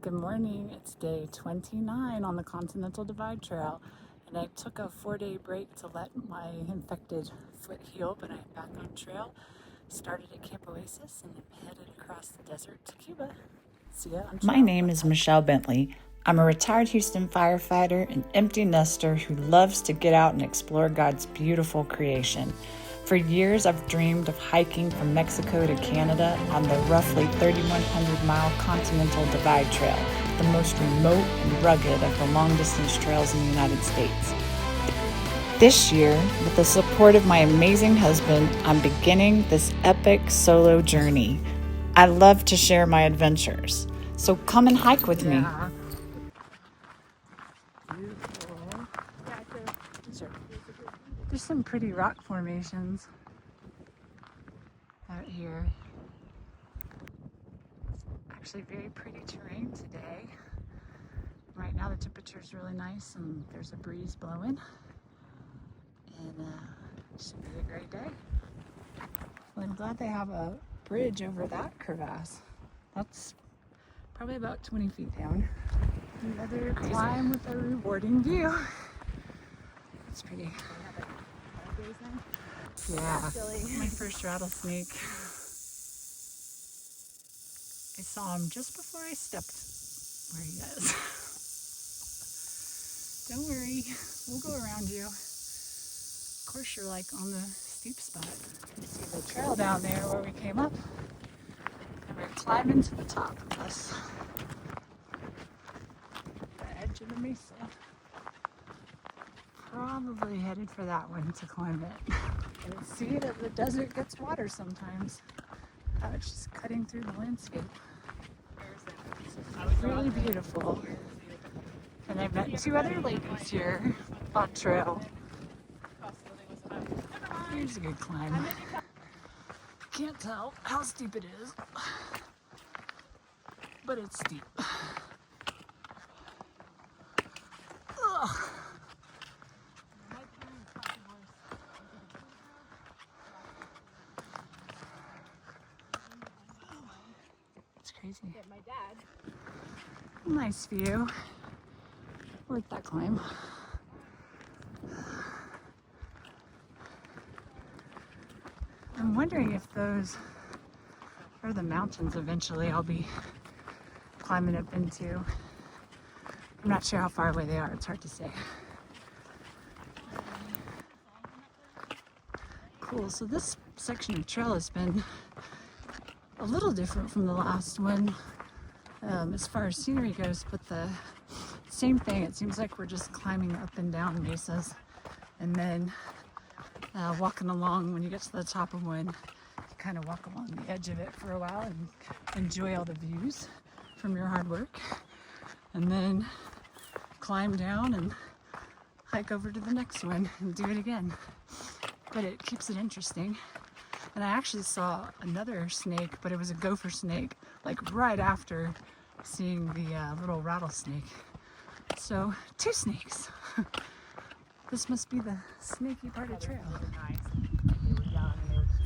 Good morning. It's day 29 on the Continental Divide Trail, and I took a 4-day break to let my infected foot heal, but I'm back on trail. Started at Camp Oasis and I'm headed across the desert to Cuba. See ya on trail. My name is Michelle Bentley. I'm a retired Houston firefighter and empty nester who loves to get out and explore God's beautiful creation. For years, I've dreamed of hiking from Mexico to Canada on the roughly 3,100-mile Continental Divide Trail, the most remote and rugged of the long-distance trails in the United States. This year, with the support of my amazing husband, I'm beginning this epic solo journey. I love to share my adventures, so come and hike with me. Beautiful. There's some pretty rock formations out here. Actually very pretty terrain today. Right now the temperature is really nice and there's a breeze blowing. And it should be a great day. Well, I'm glad they have a bridge over that crevasse. That's probably about 20 feet down. Another climb with a rewarding view. That's pretty. Yeah, my first rattlesnake. I saw him just before I stepped where he is. Don't worry, we'll go around you. Of course, you're like on the steep spot. You see the trail down there where we came up, and we're climbing to the top of this. The edge of the mesa. Probably headed for that one to climb it. And see that the desert gets water sometimes. Oh, it's just cutting through the landscape. It's really beautiful. And I met two other ladies here on trail. Here's a good climb. Can't tell how steep it is, but it's steep. Ugh. It's crazy. My dad. Nice view. Worth that climb. I'm wondering if those are the mountains eventually I'll be climbing up into. I'm not sure how far away they are, it's hard to say. Cool, so this section of trail has been a little different from the last one as far as scenery goes, but the same thing. It seems like we're just climbing up and down mesas and then walking along. When you get to the top of one, you kind of walk along the edge of it for a while and enjoy all the views from your hard work, and then climb down and hike over to the next one and do it again. But it keeps it interesting. And I actually saw another snake, but it was a gopher snake, like right after seeing the little rattlesnake. So 2 snakes. This must be the snaky part of trail.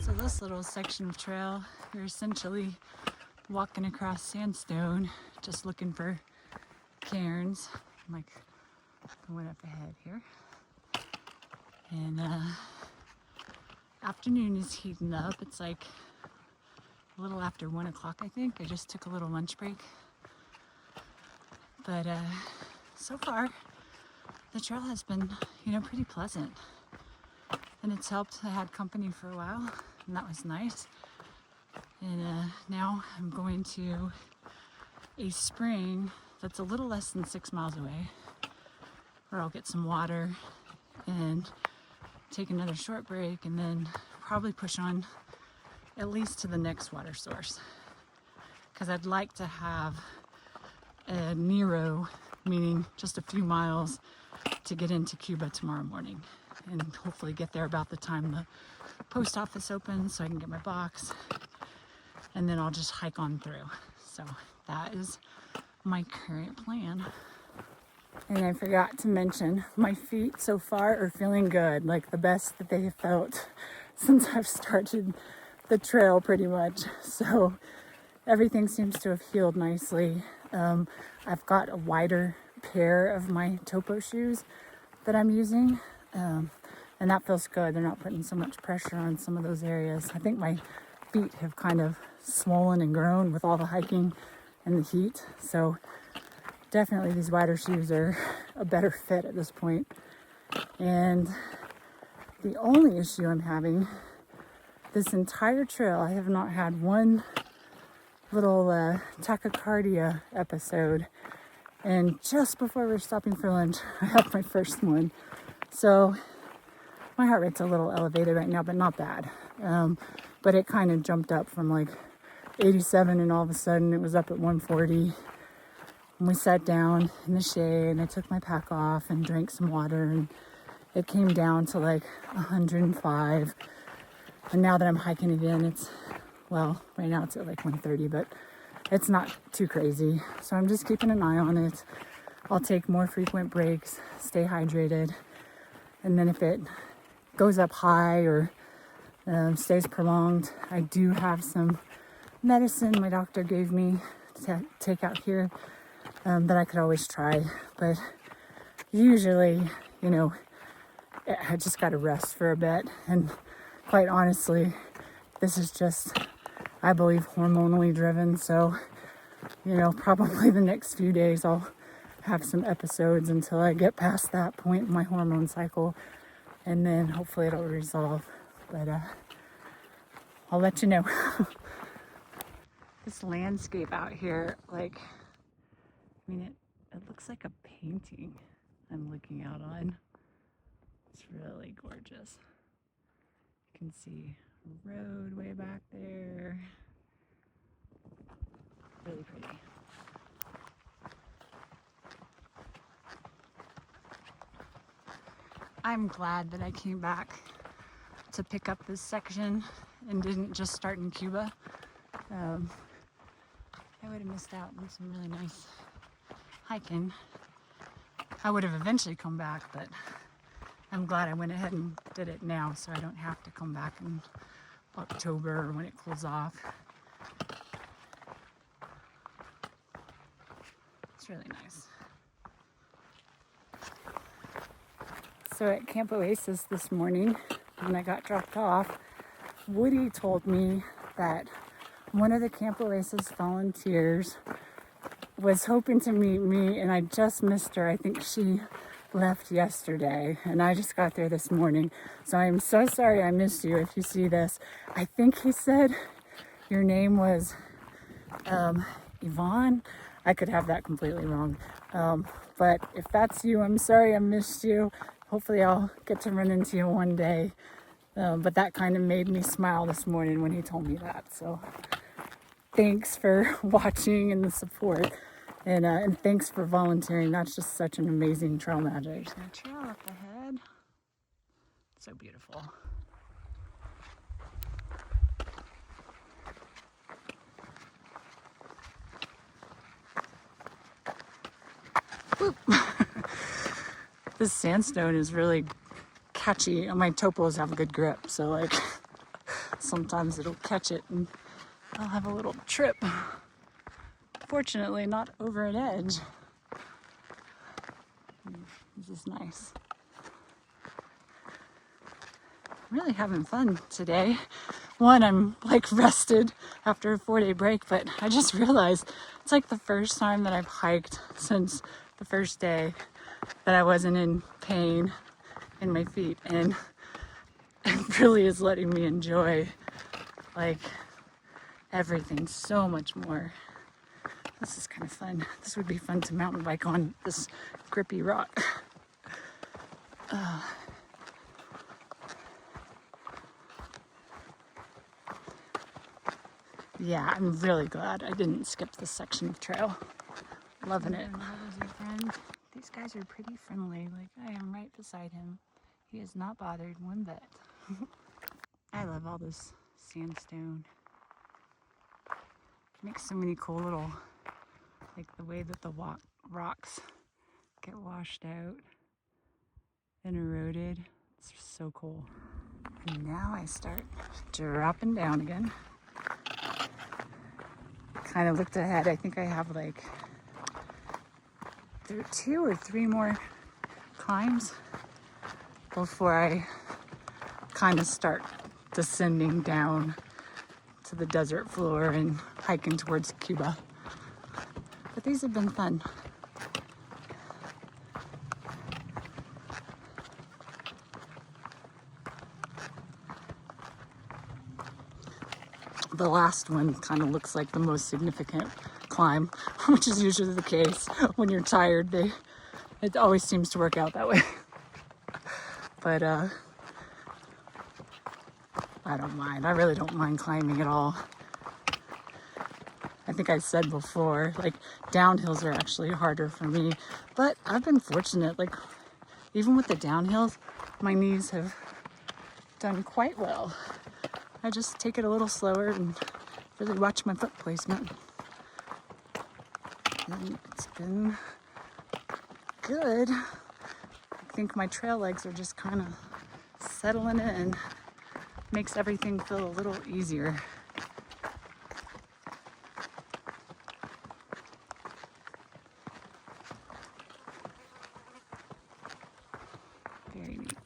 So this little section of trail, you're essentially walking across sandstone, just looking for cairns. I'm like going up ahead here. And afternoon is heating up. It's like a little after 1 o'clock, I think. I just took a little lunch break. But so far, the trail has been, pretty pleasant. And it's helped. I had company for a while, and that was nice. And now I'm going to a spring that's a little less than 6 miles away, where I'll get some water and take another short break, and then probably push on at least to the next water source. Because I'd like to have a Nero, meaning just a few miles to get into Cuba tomorrow morning, and hopefully get there about the time the post office opens so I can get my box, and then I'll just hike on through. So that is my current plan. And I forgot to mention, my feet so far are feeling good, like the best that they have felt since I've started the trail pretty much. So everything seems to have healed nicely. I've got a wider pair of my topo shoes that I'm using, and that feels good. They're not putting so much pressure on some of those areas. I think my feet have kind of swollen and grown with all the hiking and the heat, so definitely these wider shoes are a better fit at this point. And the only issue I'm having this entire trail, I have not had one little tachycardia episode, and just before we're stopping for lunch I had my first one. So my heart rate's a little elevated right now, but not bad. But it kind of jumped up from like 87 and all of a sudden it was up at 140. And we sat down in the shade and I took my pack off and drank some water, and it came down to like 105. And now that I'm hiking again, it's, well, right now it's at like 130, but it's not too crazy. So I'm just keeping an eye on it. I'll take more frequent breaks, stay hydrated. And then if it goes up high or stays prolonged, I do have some medicine my doctor gave me to take out here that I could always try. But usually, you know, I just got to rest for a bit. And quite honestly, this is just, I believe, hormonally driven. So, you know, probably the next few days I'll have some episodes until I get past that point in my hormone cycle. And then hopefully it'll resolve. But I'll let you know. This landscape out here, like, I mean, it looks like a painting I'm looking out on. It's really gorgeous. You can see a road way back there. Really pretty. I'm glad that I came back to pick up this section and didn't just start in Cuba. I would have missed out on some really nice hiking. I would have eventually come back, but I'm glad I went ahead and did it now so I don't have to come back in October or when it cools off. It's really nice. So at Camp Oasis this morning, when I got dropped off, Woody told me that one of the Camp Oasis volunteers was hoping to meet me, and I just missed her. I think she left yesterday, and I just got there this morning. So I'm so sorry I missed you if you see this. I think he said your name was Yvonne. I could have that completely wrong. But if that's you, I'm sorry I missed you. Hopefully I'll get to run into you one day. But that kind of made me smile this morning when he told me that. So thanks for watching and the support. And thanks for volunteering. That's just such an amazing trail magic. There's a trail up ahead. So beautiful. This sandstone is really catchy. My topos have a good grip, so like sometimes it'll catch it and I'll have a little trip. Fortunately, not over an edge. This is nice. I'm really having fun today. One, I'm like rested after a 4-day break, but I just realized it's like the first time that I've hiked since the first day that I wasn't in pain in my feet, and it really is letting me enjoy like everything so much more. This is kind of fun. This would be fun to mountain bike on this grippy rock. Yeah, I'm really glad I didn't skip this section of trail. Loving it. These guys are pretty friendly. Like, I am right beside him. He is not bothered one bit. I love all this sandstone. It makes so many cool little, like the way that the rocks get washed out and eroded. It's so cool. And now I start dropping down again. Kind of looked ahead. I think I have like there are 2 or 3 more climbs before I kind of start descending down to the desert floor and hiking towards Cuba. But these have been fun. The last one kind of looks like the most significant climb, which is usually the case. When you're tired, it always seems to work out that way. But I don't mind. I really don't mind climbing at all. I think I said before, like, downhills are actually harder for me. But I've been fortunate, like, even with the downhills, my knees have done quite well. I just take it a little slower and really watch my foot placement. And it's been good. I think my trail legs are just kind of settling in. Makes everything feel a little easier. Very neat.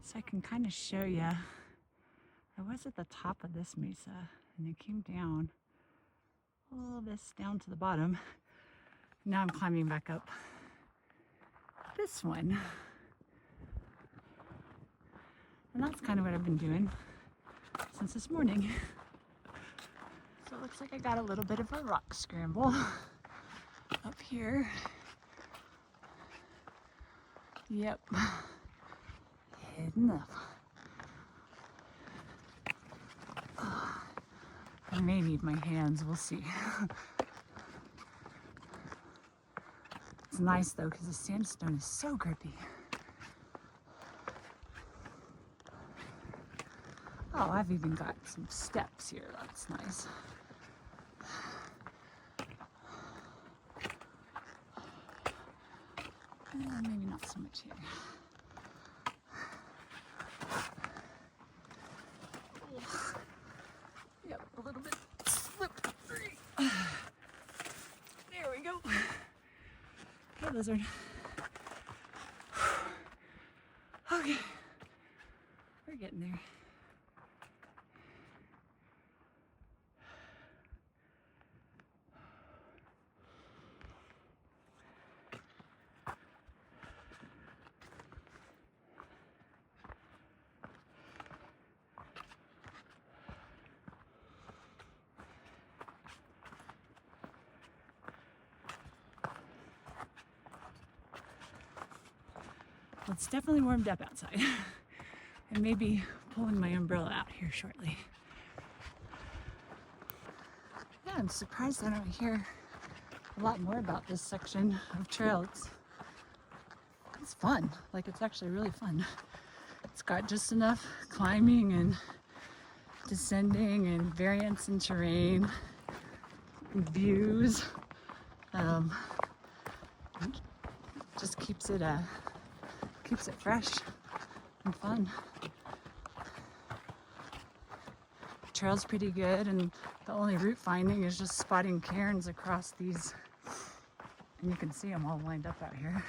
So I can kind of show you. I was at the top of this mesa and it came down all this down to the bottom. Now I'm climbing back up this one. And that's kind of what I've been doing since this morning. So it looks like I got a little bit of a rock scramble up here. Yep. Hidden up. I may need my hands, we'll see. It's nice though because the sandstone is so grippy. Oh, I've even got some steps here, that's nice. Maybe not so much here. Yep, a little bit slippery. There we go. Hey, lizard. Okay, we're getting there. Well, it's definitely warmed up outside. I may be pulling my umbrella out here shortly. Yeah, I'm surprised I don't hear a lot more about this section of trail. It's fun. Like, it's actually really fun. It's got just enough climbing and descending and variance in terrain, and views. Just keeps it fresh and fun. The trail's pretty good, and the only route finding is just spotting cairns across these, and you can see them all lined up out here.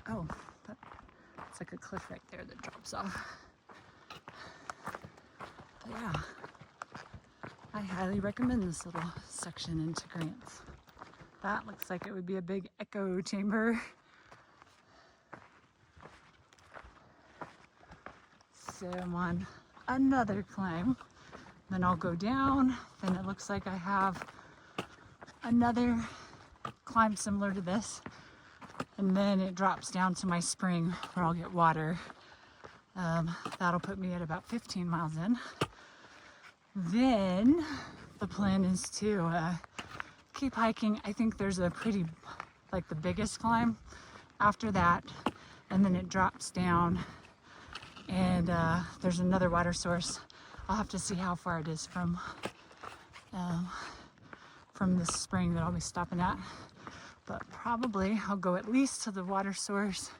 Oh, that's like a cliff right there that drops off. But yeah, I highly recommend this little section into Grants. That looks like it would be a big echo chamber. So I'm on another climb, then I'll go down, then it looks like I have another climb similar to this, and then it drops down to my spring where I'll get water. That'll put me at about 15 miles in. Then the plan is to keep hiking. I think there's a pretty, like, the biggest climb after that, and then it drops down, and there's another water source. I'll have to see how far it is from this spring that I'll be stopping at, but probably I'll go at least to the water source.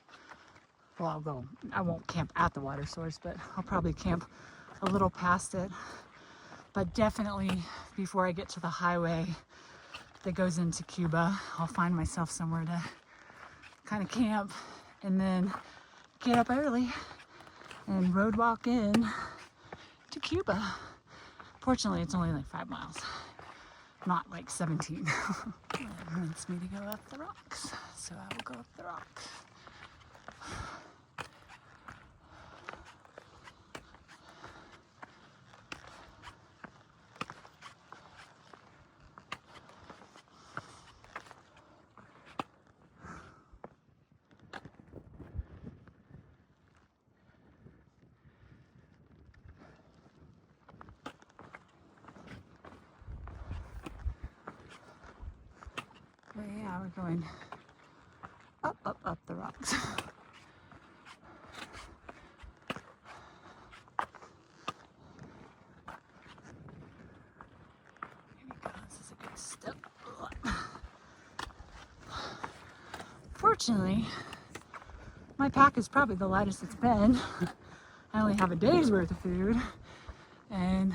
Well, I won't camp at the water source, but I'll probably camp a little past it. But definitely before I get to the highway, that goes into Cuba. I'll find myself somewhere to kind of camp and then get up early and road walk in to Cuba. Fortunately, it's only like 5 miles, not like 17. It wants me to go up the rocks, so I will go up the rocks. But yeah, we're going up, up, up the rocks. Here we go. This is a good step. Fortunately, my pack is probably the lightest it's been. I only have a day's worth of food and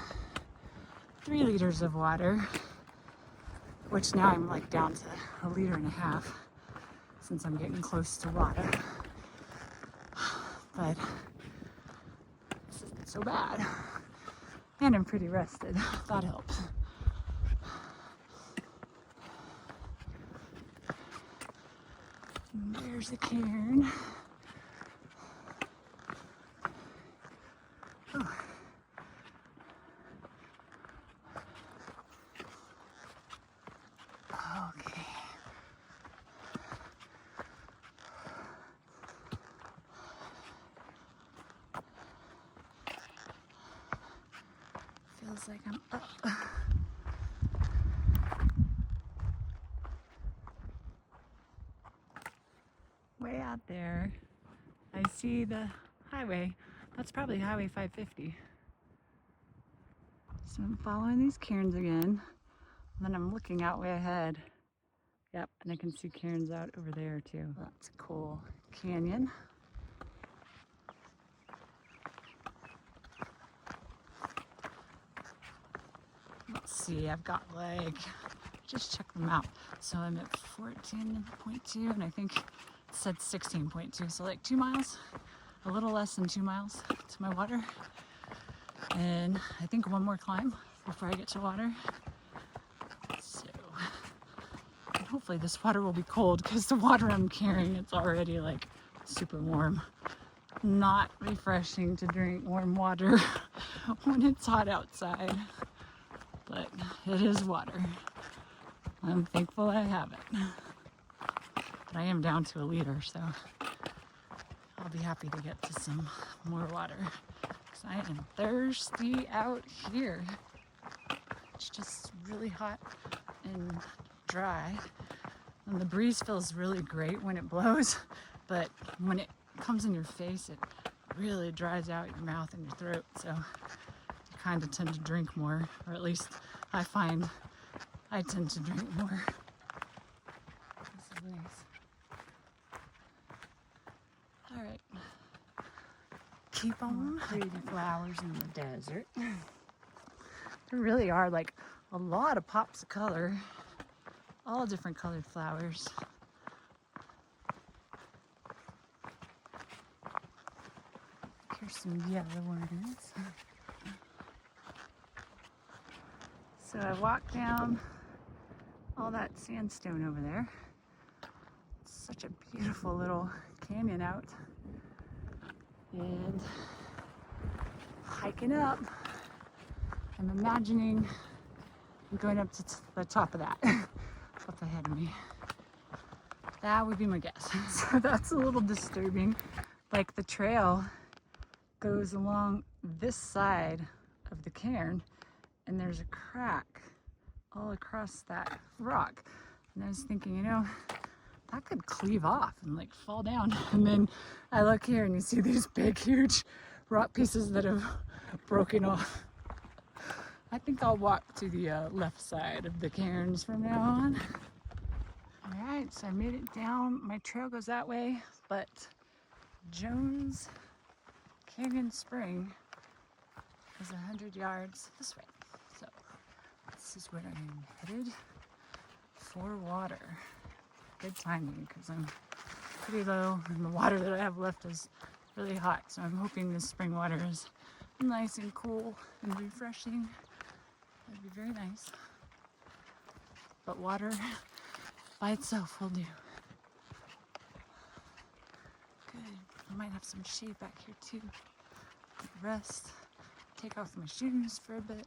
3 liters of water, which now I'm like down to 1.5 liters since I'm getting close to water. But this isn't so bad. And I'm pretty rested. That helps. And there's the cairn. Oh. Okay. Feels like I'm up. Way out there, I see the highway. That's probably Highway 550. So I'm following these cairns again, and then I'm looking out way ahead. Yep, and I can see cairns out over there too. That's a cool canyon. Let's see, I've got like, just check them out. So I'm at 14.2 and I think it said 16.2. So like 2 miles, a little less than 2 miles to my water. And I think one more climb before I get to water. So, and hopefully this water will be cold because the water I'm carrying, it's already like super warm. Not refreshing to drink warm water when it's hot outside. But it is water. I'm thankful I have it. But I am down to 1 liter, so I'll be happy to get to some more water. Because I am thirsty out here. It's just really hot and dry. And the breeze feels really great when it blows, but when it comes in your face, it really dries out your mouth and your throat. So kind of tend to drink more, or at least I find I tend to drink more. This is nice. All right, keep on. Pretty flowers in the desert. There really are like a lot of pops of color, all different colored flowers. Here's some yellow ones. So I walked down all that sandstone over there. It's such a beautiful little canyon out. And hiking up, I'm imagining I'm going up to the top of that, up ahead of me. That would be my guess. So that's a little disturbing. Like the trail goes along this side of the cairn, and there's a crack all across that rock. And I was thinking, you know, that could cleave off and like fall down. And then I look here and you see these big, huge rock pieces that have broken off. I think I'll walk to the left side of the cairns from now on. All right, so I made it down. My trail goes that way, but Jones Canyon Spring is 100 yards this way. So this is where I am headed for water. Good timing because I'm pretty low and the water that I have left is really hot. So I'm hoping this spring water is nice and cool and refreshing. That'd be very nice. But water by itself will do. Good. I might have some shade back here too. Rest. Take off my shoes for a bit.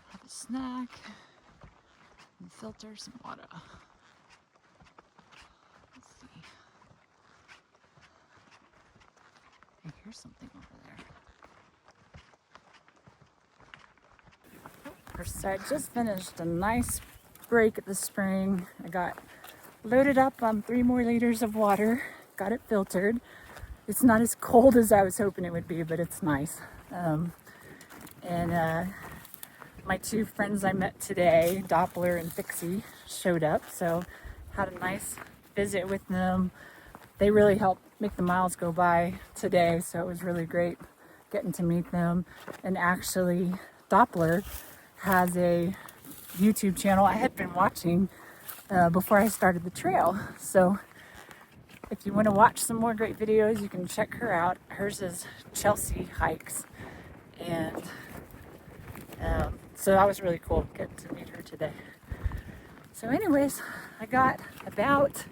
Have a snack. And filter some water. Let's see. I hear something over there. So I just finished a nice break at the spring. I got loaded up on 3 more liters of water. Got it filtered. It's not as cold as I was hoping it would be, but it's nice. My 2 friends I met today, Doppler and Fixy, showed up. So had a nice visit with them. They really helped make the miles go by today. So it was really great getting to meet them. And actually, Doppler has a YouTube channel I had been watching before I started the trail. So if you want to watch some more great videos, you can check her out. Hers is Chelci Hikes. And so that was really cool getting to meet her today. So anyways, I got about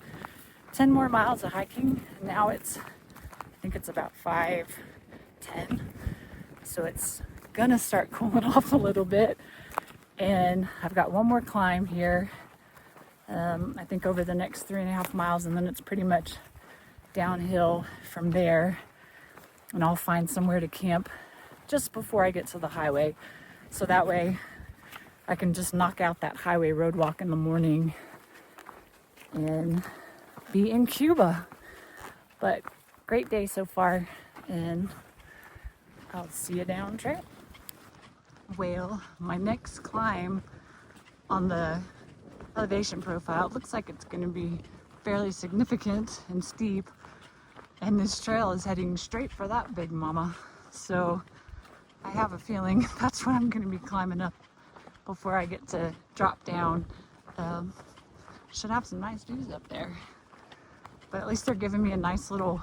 10 more miles of hiking. Now I think it's about 5:10. So it's gonna start cooling off a little bit. And I've got 1 more climb here. I think over the next 3.5 miles, and then it's pretty much downhill from there. And I'll find somewhere to camp just before I get to the highway. So that way I can just knock out that highway road walk in the morning and be in Cuba. But great day so far, and I'll see you down trail. Well, my next climb on the elevation profile, it looks like it's going to be fairly significant and steep, and this trail is heading straight for that big mama. So I have a feeling that's what I'm going to be climbing up before I get to drop down. Should have some nice views up there, but at least they're giving me a nice little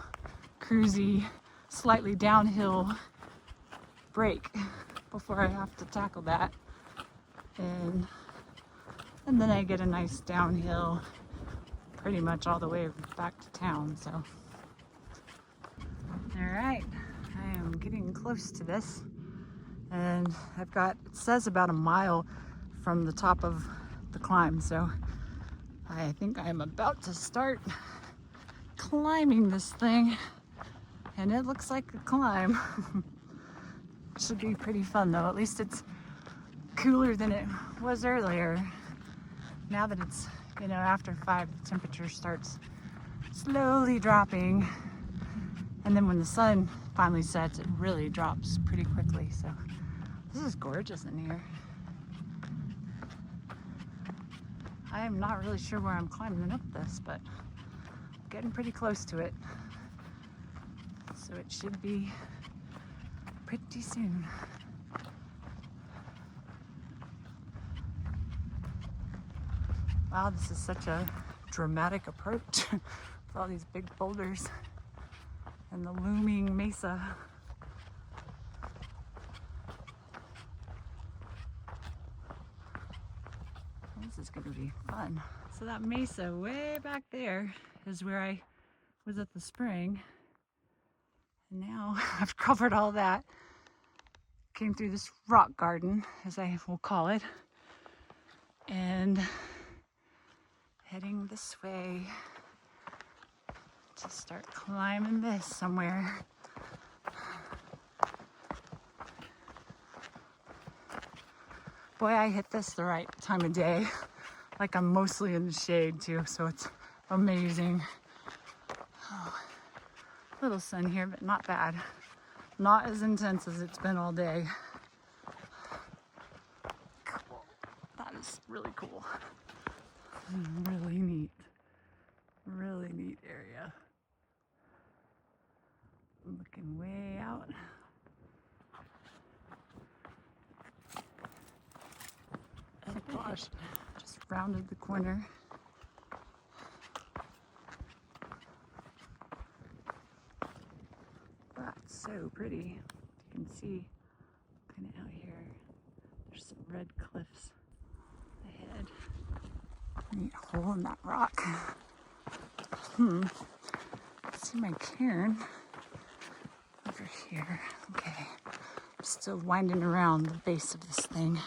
cruisy, slightly downhill break before I have to tackle that. And then I get a nice downhill pretty much all the way back to town. So all right, I am getting close to this, and it says about a mile from the top of the climb. So I think I'm about to start climbing this thing, and it looks like a climb. Should be pretty fun though. At least it's cooler than it was earlier. Now that it's, after 5, the temperature starts slowly dropping. And then when the sun finally sets, it really drops pretty quickly. So this is gorgeous in here. I am not really sure where I'm climbing up this, but I'm getting pretty close to it. So it should be pretty soon. Wow, this is such a dramatic approach with all these big boulders and the looming mesa. This is going to be fun. So that mesa way back there is where I was at the spring. And now I've covered all that. Came through this rock garden, as I will call it, and heading this way to start climbing this somewhere. Boy, I hit this the right time of day. Like I'm mostly in the shade too, so it's amazing. Oh, little sun here, but not bad. Not as intense as it's been all day. Cool. That is really cool. Really neat. Really neat area. I'm looking way out. Oh gosh, just rounded the corner. That's so pretty. You can see kind of out here, there's some red cliffs ahead. Neat hole in that rock. See my cairn over here. Okay, I'm still winding around the base of this thing.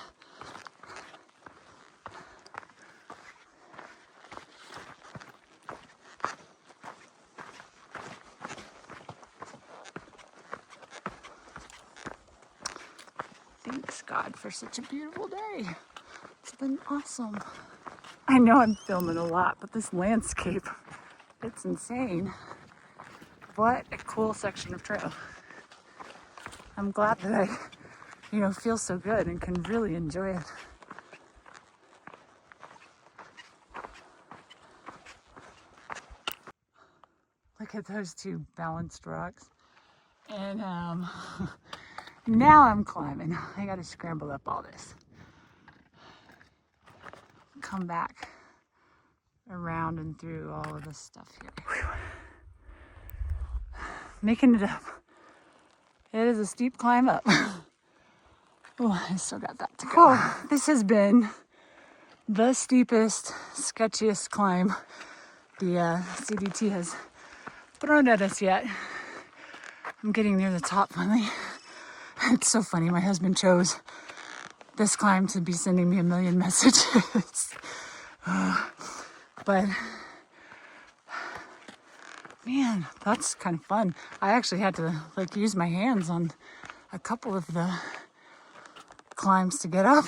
Thanks God for such a beautiful day. It's been awesome. I know I'm filming a lot, but this landscape, it's insane. What a cool section of trail. I'm glad that I, feel so good and can really enjoy it. Look at those two balanced rocks. And now I'm climbing. I gotta scramble up all this. Come back around and through all of this stuff here. Whew. Making it up. It is a steep climb up. Oh, I still got that to go. Oh, this has been the steepest, sketchiest climb the CDT has thrown at us yet. I'm getting near the top finally. It's so funny. My husband chose this climb to be sending me a million messages. But man, that's kind of fun. I actually had to use my hands on a couple of the climbs to get up.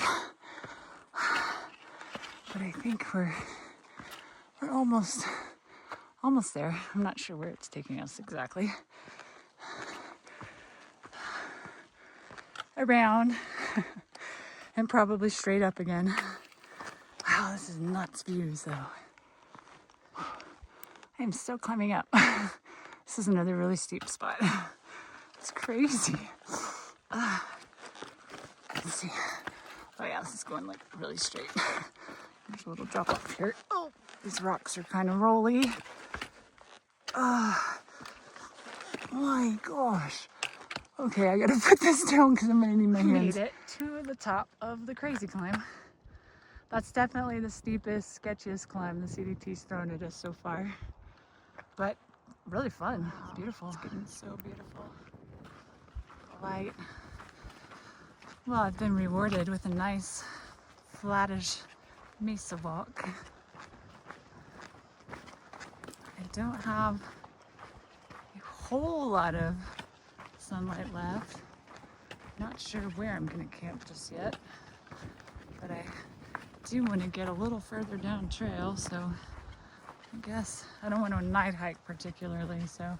But I think we're almost there. I'm not sure where it's taking us exactly. Around and probably straight up again. Wow, this is nuts views though. I am still climbing up. This is another really steep spot. It's crazy. Let's see. Oh yeah, this is going really straight. There's a little drop off here. Oh, these rocks are kind of rolly. My gosh. Okay, I gotta put this down because I'm gonna need my hands. Made it to the top of the crazy climb. That's definitely the steepest, sketchiest climb the CDT's thrown at us so far. But really fun. It's beautiful. It's getting so beautiful. Light. Well, I've been rewarded with a nice, flattish mesa walk. I don't have a whole lot of sunlight left. Not sure where I'm gonna camp just yet, but I do want to get a little further down trail, so I guess I don't want to night hike particularly, so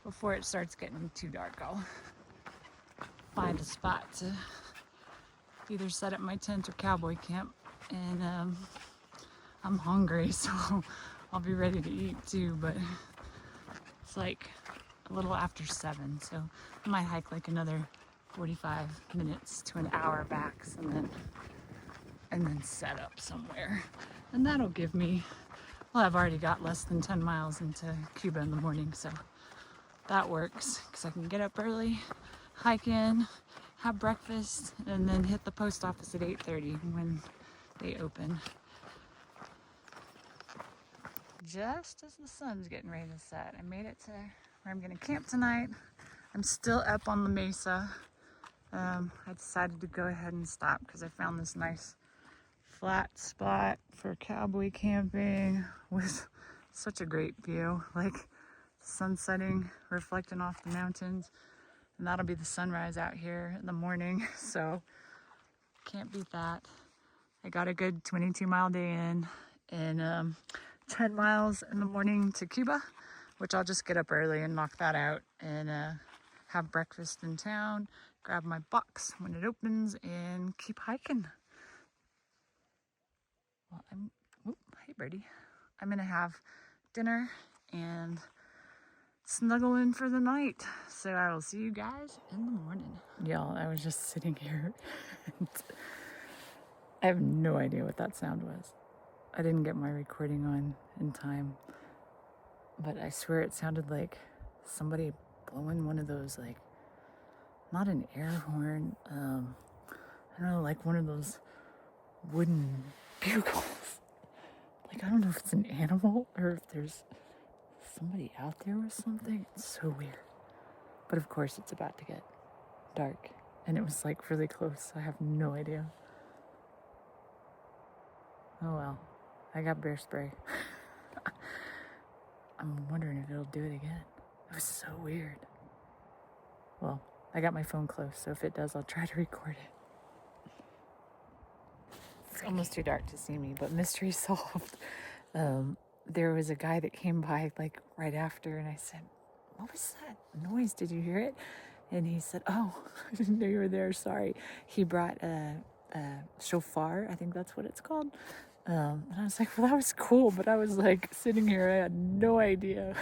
before it starts getting too dark I'll find a spot to either set up my tent or cowboy camp. And I'm hungry, so I'll be ready to eat too, but it's a little after 7, so I might hike another 45 minutes to an hour max and then set up somewhere. And that'll give me, well, I've already got less than 10 miles into Cuba in the morning, so that works because I can get up early, hike in, have breakfast, and then hit the post office at 8:30 when they open. Just as the sun's getting ready to set, I made it to where I'm gonna camp tonight. I'm still up on the mesa. I decided to go ahead and stop because I found this nice flat spot for cowboy camping with such a great view, sun setting, reflecting off the mountains, and that'll be the sunrise out here in the morning, so can't beat that. I got a good 22-mile day in, and 10 miles in the morning to Cuba, which I'll just get up early and knock that out and have breakfast in town, grab my box when it opens, and keep hiking. Well, hey birdie. I'm gonna have dinner and snuggle in for the night. So I will see you guys in the morning. Y'all, I was just sitting here and I have no idea what that sound was. I didn't get my recording on in time, but I swear it sounded like somebody blowing one of those, like, not an air horn, I don't know, like one of those wooden bugles. Like, I don't know if it's an animal or if there's somebody out there with something. It's so weird. But of course, it's about to get dark, and it was like really close. I have no idea. Oh well, I got bear spray. I'm wondering if it'll do it again. It was so weird. Well, I got my phone close, so if it does, I'll try to record it. It's almost too dark to see me, but mystery solved. There was a guy that came by like right after, and I said, "What was that noise? Did you hear it?" And he said, "Oh, I didn't know you were there. Sorry." He brought a shofar. I think that's what it's called. And I was like, "Well, that was cool," but I was like sitting here. I had no idea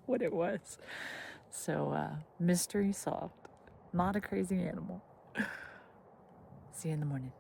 what it was. So mystery solved. Not a crazy animal. See you in the morning.